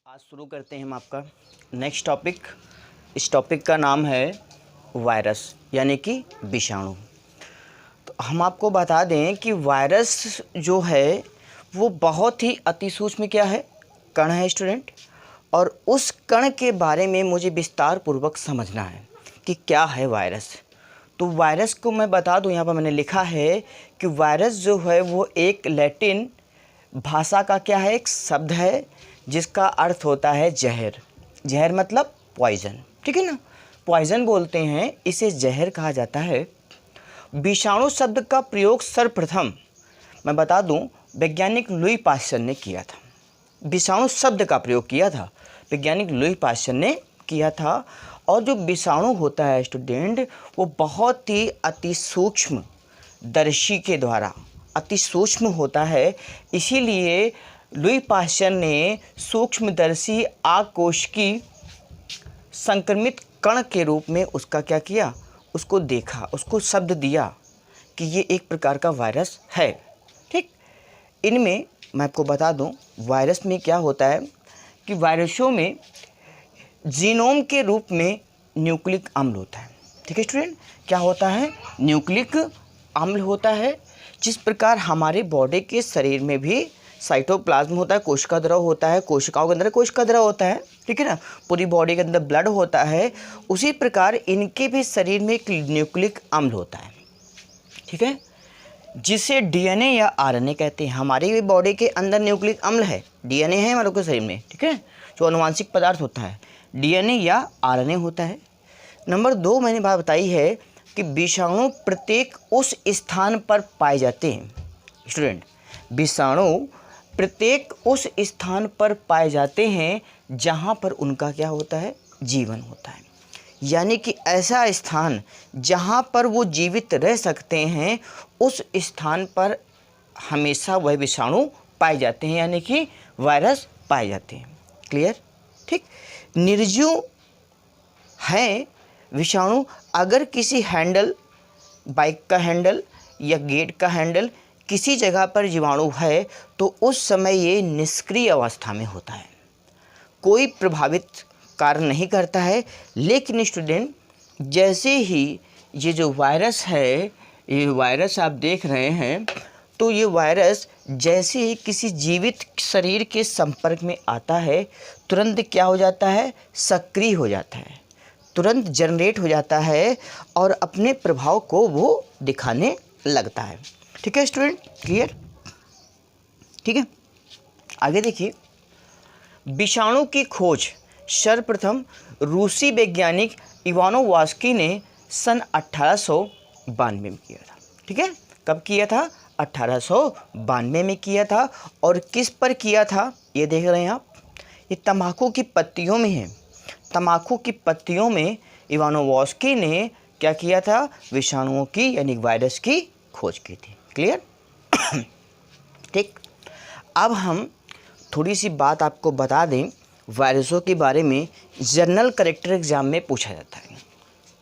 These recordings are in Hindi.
आज शुरू करते हैं हम आपका नेक्स्ट टॉपिक। इस टॉपिक का नाम है वायरस यानी कि विषाणु। तो हम आपको बता दें कि वायरस जो है वो बहुत ही अति सूक्ष्म क्या है, कण है स्टूडेंट। और उस कण के बारे में मुझे विस्तार पूर्वक समझना है कि क्या है वायरस। तो वायरस को मैं बता दूं, यहाँ पर मैंने लिखा है कि वायरस जो है वो एक लैटिन भाषा का क्या है, एक शब्द है जिसका अर्थ होता है जहर। जहर मतलब पॉइजन, ठीक है ना। पॉइजन बोलते हैं, इसे जहर कहा जाता है। विषाणु शब्द का प्रयोग सर्वप्रथम मैं बता दूं वैज्ञानिक लुई पाश्चर ने किया था। विषाणु शब्द का प्रयोग किया था वैज्ञानिक लुई पाश्चर ने किया था। और जो विषाणु होता है स्टूडेंट, वो बहुत ही अति सूक्ष्म दर्शी के द्वारा अति सूक्ष्म होता है। इसीलिए लुई पाश्चर ने सूक्ष्मदर्शी आकोशिकी संक्रमित कण के रूप में उसका क्या किया, उसको देखा, उसको शब्द दिया कि ये एक प्रकार का वायरस है। ठीक, इनमें मैं आपको बता दूं वायरस में क्या होता है कि वायरसों में जीनोम के रूप में न्यूक्लिक अम्ल होता है। ठीक है स्टूडेंट, क्या होता है, न्यूक्लिक अम्ल होता है। जिस प्रकार हमारे बॉडी के शरीर में भी साइटोप्लाज्म होता है, कोशिका द्रव होता है, कोशिकाओं के अंदर कोशिका द्रव होता है, ठीक है ना, पूरी बॉडी के अंदर ब्लड होता है, उसी प्रकार इनके भी शरीर में एक न्यूक्लिक अम्ल होता है। ठीक है, जिसे डीएनए या आरएनए कहते हैं। हमारी भी बॉडी के अंदर न्यूक्लिक अम्ल है, डीएनए है हमारे के शरीर में, ठीक है, जो आनुवांशिक पदार्थ होता है, डीएनए या आरएनए होता है। नंबर 2 मैंने बात बताई है कि विषाणु प्रत्येक उस स्थान पर पाए जाते हैं। स्टूडेंट, विषाणु प्रत्येक उस स्थान पर पाए जाते हैं जहाँ पर उनका क्या होता है, जीवन होता है। यानी कि ऐसा स्थान जहाँ पर वो जीवित रह सकते हैं, उस स्थान पर हमेशा वह विषाणु पाए जाते हैं, यानी कि वायरस पाए जाते हैं। क्लियर? ठीक, निर्जीव है विषाणु। अगर किसी हैंडल, बाइक का हैंडल या गेट का हैंडल किसी जगह पर जीवाणु है तो उस समय ये निष्क्रिय अवस्था में होता है, कोई प्रभावित कार्य नहीं करता है। लेकिन स्टूडेंट, जैसे ही ये जो वायरस है, ये वायरस आप देख रहे हैं, तो ये वायरस जैसे ही किसी जीवित शरीर के संपर्क में आता है, तुरंत क्या हो जाता है, सक्रिय हो जाता है, तुरंत जनरेट हो जाता है और अपने प्रभाव को वो दिखाने लगता है। ठीक है स्टूडेंट, क्लियर? ठीक है, आगे देखिए। विषाणु की खोज सर्वप्रथम रूसी वैज्ञानिक इवानोवास्की ने सन 1892 में किया था। ठीक है, कब किया था, 1892 में किया था। और किस पर किया था, ये देख रहे हैं आप, ये तंबाकू की पत्तियों में है। तंबाकू की पत्तियों में इवानोवास्की ने क्या किया था, विषाणुओं की यानी वायरस की खोज की थी। क्लियर? ठीक, अब हम थोड़ी सी बात आपको बता दें वायरसों के बारे में। जनरल कैरेक्टर एग्जाम में पूछा जाता है,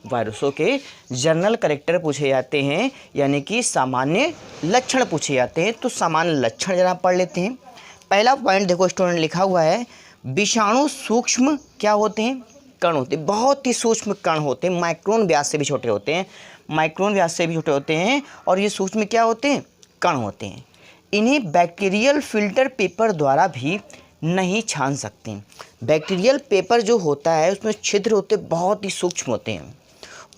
वायरसों के जनरल कैरेक्टर पूछे जाते हैं, यानी कि सामान्य लक्षण पूछे जाते हैं। तो सामान्य लक्षण जरा पढ़ लेते हैं। पहला पॉइंट देखो स्टूडेंट, लिखा हुआ है विषाणु सूक्ष्म क्या होते हैं, कण होते हैं, बहुत ही सूक्ष्म कण होते हैं, माइक्रोन व्यास से भी छोटे होते हैं, माइक्रोन व्यास से भी छोटे होते हैं। और ये सूक्ष्म क्या होते हैं, कण होते हैं। इन्हें बैक्टीरियल फिल्टर पेपर द्वारा भी नहीं छान सकते। बैक्टीरियल पेपर जो होता है उसमें छिद्र होते बहुत ही सूक्ष्म होते हैं,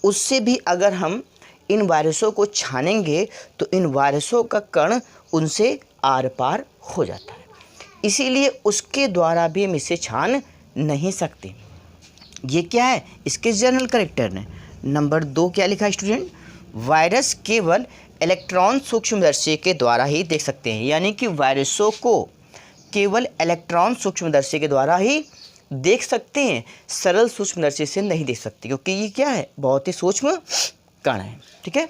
उससे भी अगर हम इन वायरसों को छानेंगे तो इन वायरसों का कण उनसे आर पार हो जाता है, इसीलिए उसके द्वारा भी हम इसे छान नहीं सकते। ये क्या है, इसके जनरल कैरेक्टर ने। नंबर 2 क्या लिखा है स्टूडेंट, वायरस केवल इलेक्ट्रॉन सूक्ष्मदर्शी के द्वारा ही देख सकते हैं। यानी कि वायरसों को केवल इलेक्ट्रॉन सूक्ष्मदर्शी के द्वारा ही देख सकते हैं, सरल सूक्ष्मदर्शी से नहीं देख सकते, क्योंकि ये क्या है, बहुत ही सूक्ष्म कण है। ठीक है,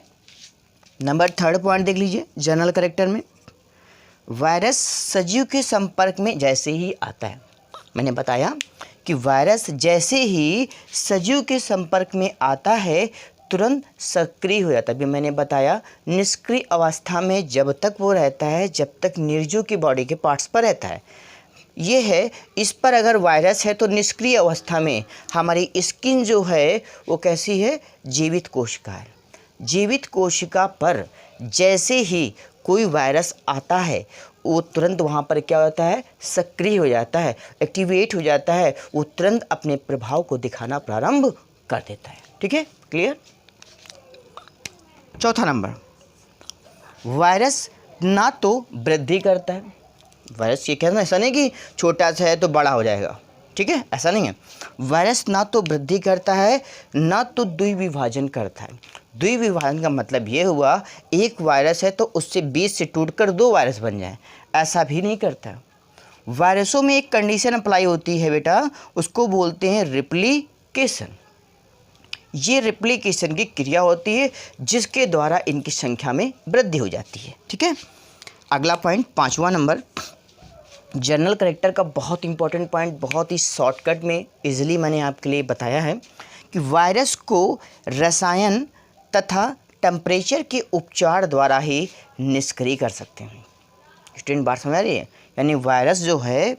नंबर 3 पॉइंट देख लीजिए जनरल कैरेक्टर में। वायरस सजीव के संपर्क में जैसे ही आता है, मैंने बताया कि वायरस जैसे ही सजीव के संपर्क में आता है तुरंत सक्रिय हो जाता है। अभी मैंने बताया निष्क्रिय अवस्था में जब तक वो रहता है, जब तक निर्जीव की बॉडी के पार्ट्स पर रहता है। ये है, इस पर अगर वायरस है तो निष्क्रिय अवस्था में हमारी स्किन जो है वो कैसी है, जीवित कोशिका है। जीवित कोशिका पर जैसे ही कोई वायरस आता है वो तुरंत वहाँ पर क्या होता है, सक्रिय हो जाता है, एक्टिवेट हो जाता है, वो तुरंत अपने प्रभाव को दिखाना प्रारंभ कर देता है। ठीक है, क्लियर। चौथा नंबर, वायरस ना तो वृद्धि करता है। वायरस ये कहना ऐसा नहीं कि छोटा सा है तो बड़ा हो जाएगा, ठीक है, ऐसा नहीं है। वायरस ना तो वृद्धि करता है ना तो द्विविभाजन करता है। द्विविभाजन का मतलब ये हुआ एक वायरस है तो उससे 20 से टूटकर 2 वायरस बन जाए, ऐसा भी नहीं करता। वायरसों में एक कंडीशन अप्लाई होती है बेटा, उसको बोलते हैं रिप्लिकेशन। ये रिप्लिकेशन की क्रिया होती है जिसके द्वारा इनकी संख्या में वृद्धि हो जाती है। ठीक है, अगला पॉइंट 5वां नंबर, जनरल कैरेक्टर का बहुत इंपॉर्टेंट पॉइंट, बहुत ही शॉर्टकट में इजीली मैंने आपके लिए बताया है कि वायरस को रसायन तथा टेम्परेचर के उपचार द्वारा ही निष्क्रिय कर सकते हैं। स्टूडेंट बात समझ रही है, यानी वायरस जो है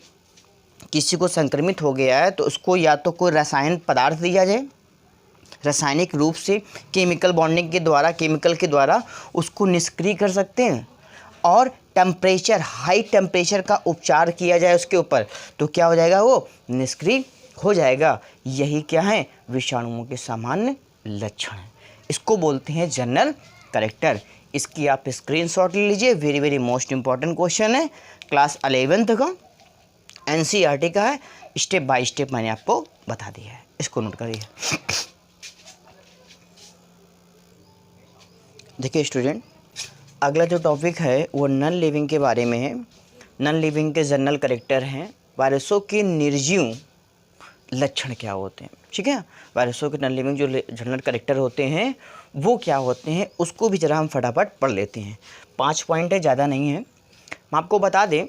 किसी को संक्रमित हो गया है तो उसको या तो कोई रसायन पदार्थ दिया जाए, रासायनिक रूप से केमिकल बॉन्डिंग के द्वारा, केमिकल के द्वारा उसको निष्क्रिय कर सकते हैं, और टेम्परेचर, हाई टेम्परेचर का उपचार किया जाए उसके ऊपर, तो क्या हो जाएगा, वो निष्क्रिय हो जाएगा। यही क्या है, विषाणुओं के सामान्य लक्षण है। इसको बोलते हैं जनरल कैरेक्टर। इसकी आप स्क्रीनशॉट ले लीजिए, very very most important question है, क्लास 11th का, NCERT का है, स्टेप बाय स्टेप मैंने आपको बता दिया है, इसको नोट करिए। देखिए स्टूडेंट, अगला जो टॉपिक है वो नॉन लिविंग के बारे में है। नॉन लिविंग के जनरल कैरेक्टर हैं, वायरसों के निर्जीव लक्षण क्या होते हैं। ठीक है, वायरसों के नॉन लिविंग जो जनरल कैरेक्टर होते हैं वो क्या होते हैं, उसको भी जरा हम फटाफट पढ़ लेते हैं। 5 पॉइंट है, ज़्यादा नहीं है। हम आपको बता दें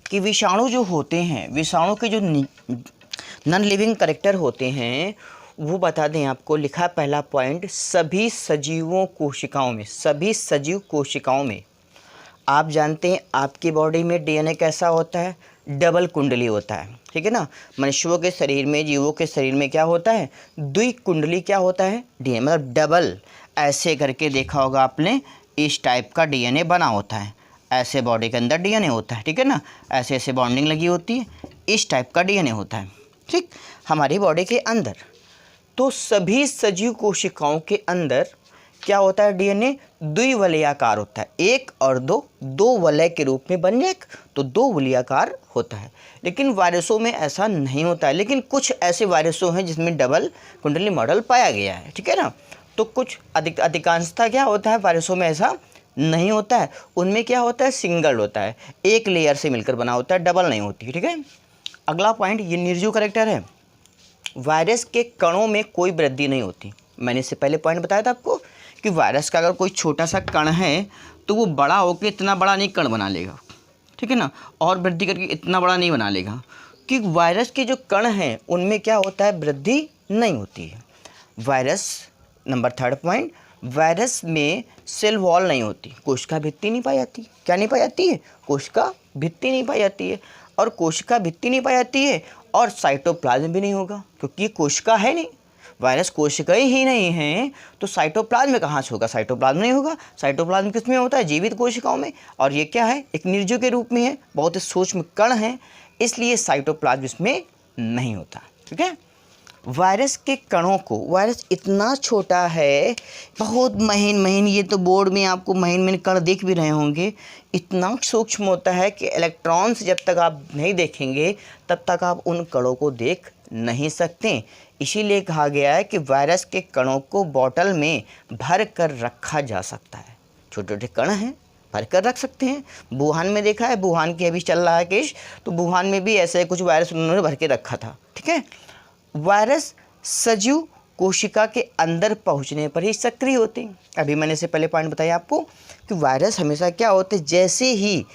कि विषाणु जो होते हैं, विषाणु के जो नॉन लिविंग कैरेक्टर होते हैं वो बता दें आपको, लिखा पहला पॉइंट, सभी सजीवों कोशिकाओं में, सभी सजीव कोशिकाओं में, आप जानते हैं आपकी बॉडी में DNA कैसा होता है, डबल कुंडली होता है। ठीक है ना, मनुष्यों के शरीर में, जीवों के शरीर में क्या होता है, द्विकुंडली क्या होता है, DNA, मतलब डबल। ऐसे करके देखा होगा आपने, इस टाइप का DNA बना होता है, ऐसे बॉडी के अंदर DNA होता है। ठीक है ना, ऐसे ऐसे बॉन्डिंग लगी होती है, इस टाइप का DNA होता है। ठीक, हमारी बॉडी के अंदर तो सभी सजीव कोशिकाओं के अंदर क्या होता है, DNA द्विवलयाकार होता है, 1 और 2, 2 वलय के रूप में बन जाए तो 2 वलयाकार होता है। लेकिन वायरसों में ऐसा नहीं होता है, लेकिन कुछ ऐसे वायरसों हैं जिसमें डबल कुंडली मॉडल पाया गया है। ठीक है ना, तो कुछ अधिकांशतः क्या होता है, वायरसों में ऐसा नहीं होता है, उनमें क्या होता है, सिंगल होता है, एक लेयर से मिलकर बना होता है, डबल नहीं होती। ठीक है, अगला पॉइंट, ये निर्जीव कैरेक्टर है। वायरस के कणों में कोई वृद्धि नहीं होती। मैंने इससे पहले पॉइंट बताया था आपको कि वायरस का अगर कोई छोटा सा कण है तो वो बड़ा होकर इतना बड़ा नहीं कण बना लेगा। ठीक है ना, और वृद्धि करके इतना बड़ा नहीं बना लेगा, कि वायरस के जो कण हैं उनमें क्या होता है, वृद्धि नहीं होती है। Virus, number 3rd point, virus में सेल वॉल नहीं होती, कोशिका भित्ति नहीं पाई जाती। क्या नहीं पाई जाती है, कोशिका भित्ति नहीं पाई जाती है, और कोशिका भित्ति नहीं पाई जाती है और साइटोप्लाज्म भी नहीं होगा, क्योंकि कोशिका है नहीं, वायरस कोशिकाएं ही नहीं हैं, तो साइटोप्लाज्म में कहाँ से होगा, साइटोप्लाज्म नहीं होगा। साइटोप्लाज्म किस में होता है, जीवित कोशिकाओं में, और ये क्या है, एक निर्जीव के रूप में है, बहुत ही सूक्ष्म कण है, इसलिए साइटोप्लाज्म इसमें नहीं होता। ठीक है, वायरस के कणों को, वायरस इतना छोटा है, बहुत महीन महीन, ये तो बोर्ड में आपको महीन महीन कण दिख भी रहे होंगे, इतना सूक्ष्म होता है कि इलेक्ट्रॉन्स जब तक आप नहीं देखेंगे तब तक आप उन कणों को देख नहीं सकते। इसीलिए कहा गया है कि वायरस के कणों को बोतल में भर कर रखा जा सकता है। छोटे छोटे कण हैं, भर कर रख सकते हैं। वुहान में देखा है, वुहान की अभी चल रहा है केस, तो वुहान में भी ऐसे कुछ वायरस उन्होंने भर के रखा था। ठीक है, वायरस सजीव कोशिका के अंदर पहुंचने पर ही सक्रिय होते हैं। अभी मैंने इससे पहले पॉइंट बताया आपको कि वायरस हमेशा क्या होते हैं, जैसे ही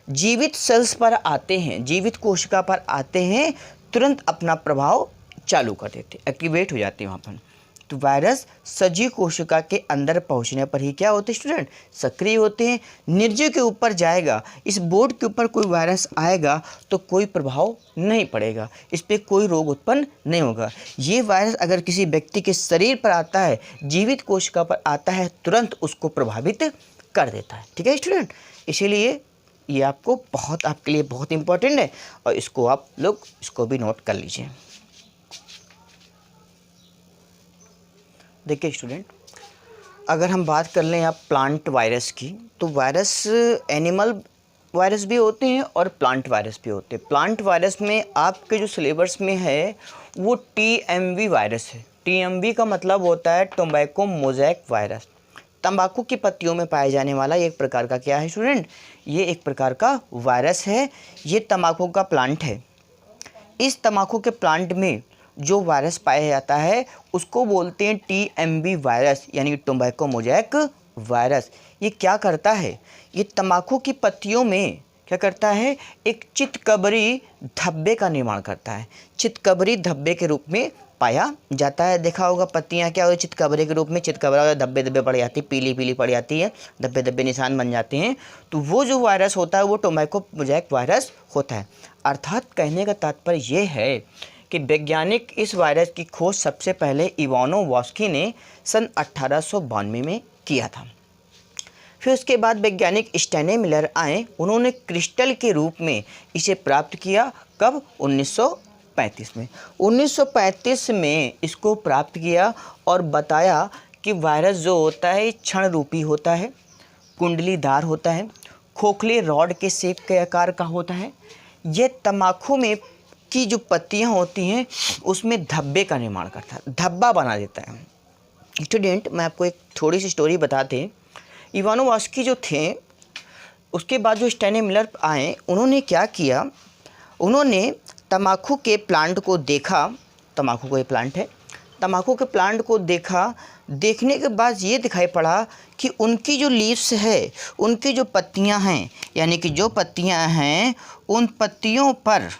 जीवित सेल्स पर आते हैं, जीवित कोशिका पर आते हैं, तुरंत अपना प्रभाव चालू कर देते, एक्टिवेट हो जाते हैं वहाँ पर। तो वायरस सजीव कोशिका के अंदर पहुंचने पर ही क्या होते हैं स्टूडेंट, सक्रिय होते हैं। निर्जीव के ऊपर जाएगा, इस बोर्ड के ऊपर कोई वायरस आएगा तो कोई प्रभाव नहीं पड़ेगा, इस पर कोई रोग उत्पन्न नहीं होगा। ये वायरस अगर किसी व्यक्ति के शरीर पर आता है, जीवित कोशिका पर आता है, तुरंत उसको प्रभावित कर देता है। ठीक है स्टूडेंट, इसीलिए ये आपके लिए बहुत इंपॉर्टेंट है और इसको आप लोग इसको भी नोट कर लीजिए। देखिए स्टूडेंट, अगर हम बात कर लें आप प्लांट वायरस की, तो वायरस एनिमल वायरस भी होते हैं और प्लांट वायरस भी होते हैं। प्लांट वायरस में आपके जो सिलेबस में है वो TMV वायरस है। TMV का मतलब होता है टोबैको मोज़ेक वायरस। तंबाकू की पत्तियों में पाए जाने वाला एक प्रकार का क्या है स्टूडेंट, ये एक प्रकार का वायरस है। ये तंबाकू का प्लांट है। इस तंबाकू के प्लांट में जो वायरस पाया जाता है उसको बोलते हैं TMV वायरस, यानी कि टोबैको मोज़ेक वायरस। ये क्या करता है, ये तंबाकू की पत्तियों में क्या करता है, एक चितकबरी धब्बे का निर्माण करता है। चितकबरी धब्बे के रूप में पाया जाता है। देखा होगा पत्तियां क्या होती, चितकबरे के रूप में चितकबरा धब्बे धब्बे पड़ जाती है, पीली पीली पड़ जाती है, धब्बे धब्बे निशान बन जाते हैं। तो वो जो वायरस होता है वो टोबैको मोज़ेक वायरस होता है। अर्थात कहने का तात्पर्य ये है कि वैज्ञानिक इस वायरस की खोज सबसे पहले इवानोवस्की ने सन 1892 में किया था। फिर उसके बाद वैज्ञानिक स्टैने मिलर आए, उन्होंने क्रिस्टल के रूप में इसे प्राप्त किया। कब, 1935 में। 1935 में इसको प्राप्त किया और बताया कि वायरस जो होता है क्षण रूपी होता है, कुंडलीदार होता है, खोखले रॉड के शेप के आकार का होता है। ये तंबाकू में की जो पत्तियां होती हैं उसमें धब्बे का निर्माण करता है, धब्बा बना देता है। स्टूडेंट, मैं आपको एक थोड़ी सी स्टोरी बताते हैं। इवानोवस्की जो थे, उसके बाद जो स्टैने मिलर आए, उन्होंने क्या किया, उन्होंने तंबाकू के प्लांट को देखा। तंबाकू का ये प्लांट है, तंबाकू के प्लांट को देखा। देखने के बाद ये दिखाई पड़ा कि उनकी जो लीव्स है, उनकी जो पत्तियां हैं, यानी कि जो पत्तियां हैं उन पत्तियों पर,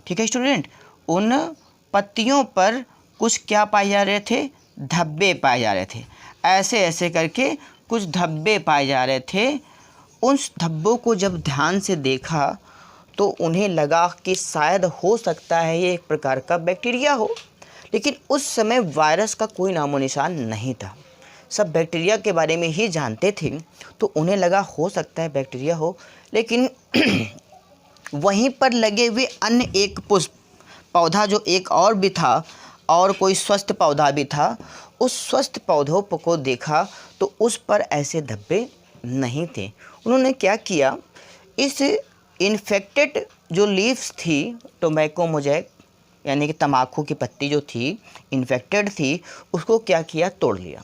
ठीक है स्टूडेंट, उन पत्तियों पर कुछ क्या पाए जा रहे थे, धब्बे पाए जा रहे थे। ऐसे ऐसे करके कुछ धब्बे पाए जा रहे थे। उन धब्बों को जब ध्यान से देखा तो उन्हें लगा कि शायद हो सकता है ये एक प्रकार का बैक्टीरिया हो, लेकिन उस समय वायरस का कोई नामो निशान नहीं था। सब बैक्टीरिया के बारे में ही जानते थे, तो उन्हें लगा हो सकता है बैक्टीरिया हो। लेकिन वहीं पर लगे हुए अन्य एक पुष्प पौधा जो एक और भी था, और कोई स्वस्थ पौधा भी था, उस स्वस्थ पौधों को देखा तो उस पर ऐसे धब्बे नहीं थे। उन्होंने क्या किया, इस इन्फेक्टेड जो लीव्स थी टोबैको मोज़ेक, यानी कि तंबाकू की पत्ती जो थी इन्फेक्टेड थी, उसको क्या किया, तोड़ लिया।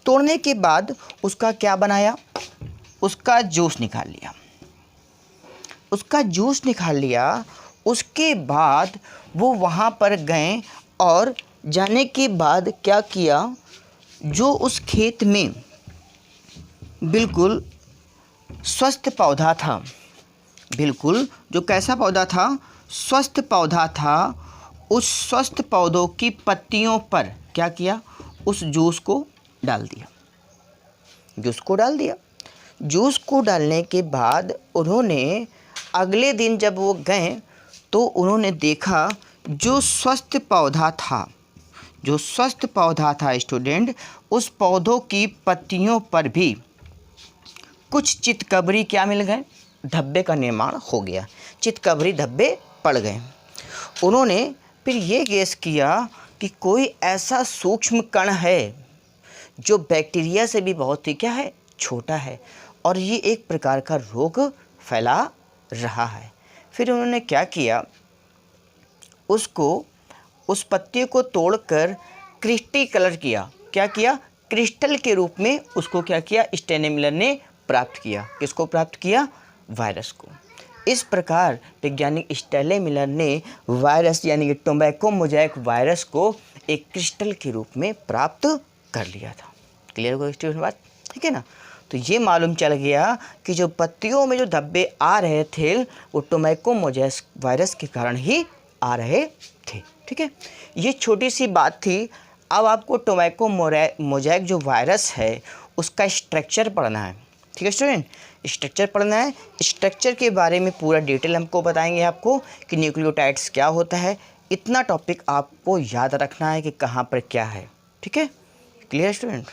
तोड़ने के बाद उसका क्या बनाया, उसका जूस निकाल लिया। उसका जूस निकाल लिया। उसके बाद वो वहाँ पर गए और जाने के बाद क्या किया, जो उस खेत में बिल्कुल स्वस्थ पौधा था, बिल्कुल जो कैसा पौधा था, स्वस्थ पौधा था, उस स्वस्थ पौधों की पत्तियों पर क्या किया, उस जूस को डाल दिया। जूस को डाल दिया। जूस को डालने के बाद उन्होंने अगले दिन जब वो गए तो उन्होंने देखा जो स्वस्थ पौधा था, जो स्वस्थ पौधा था स्टूडेंट, उस पौधों की पत्तियों पर भी कुछ चितकबरी क्या मिल गए, धब्बे का निर्माण हो गया। चितकबरी धब्बे पड़ गए। उन्होंने फिर ये गेस किया कि कोई ऐसा सूक्ष्म कण है जो बैक्टीरिया से भी बहुत ही क्या है, छोटा है, और ये एक प्रकार का रोग फैला रहा है। फिर उन्होंने क्या किया, उस पत्ती को तोड़कर क्रिस्टल कलर किया। क्या किया, क्रिस्टल के रूप में उसको क्या किया, स्टैने मिलर ने प्राप्त किया। किसको प्राप्त किया, वायरस को। इस प्रकार वैज्ञानिक स्टैने मिलर ने वायरस यानी कि टोबैको मोज़ेक वायरस को एक क्रिस्टल के रूप में प्राप्त कर लिया था। क्लियर हो स्टूडेंट बात, ठीक है ना। तो ये मालूम चल गया कि जो पत्तियों में जो धब्बे आ रहे थे वो टोबैको मोज़ेक वायरस के कारण ही आ रहे थे। ठीक है, ये छोटी सी बात थी। अब आपको टोबैको मोज़ैक जो वायरस है उसका स्ट्रक्चर पढ़ना है। ठीक है स्टूडेंट, स्ट्रक्चर पढ़ना है। स्ट्रक्चर के बारे में पूरा डिटेल हमको बताएंगे आपको कि न्यूक्लियोटाइड्स क्या होता है। इतना टॉपिक आपको याद रखना है कि कहाँ पर क्या है। ठीक है, क्लियर स्टूडेंट।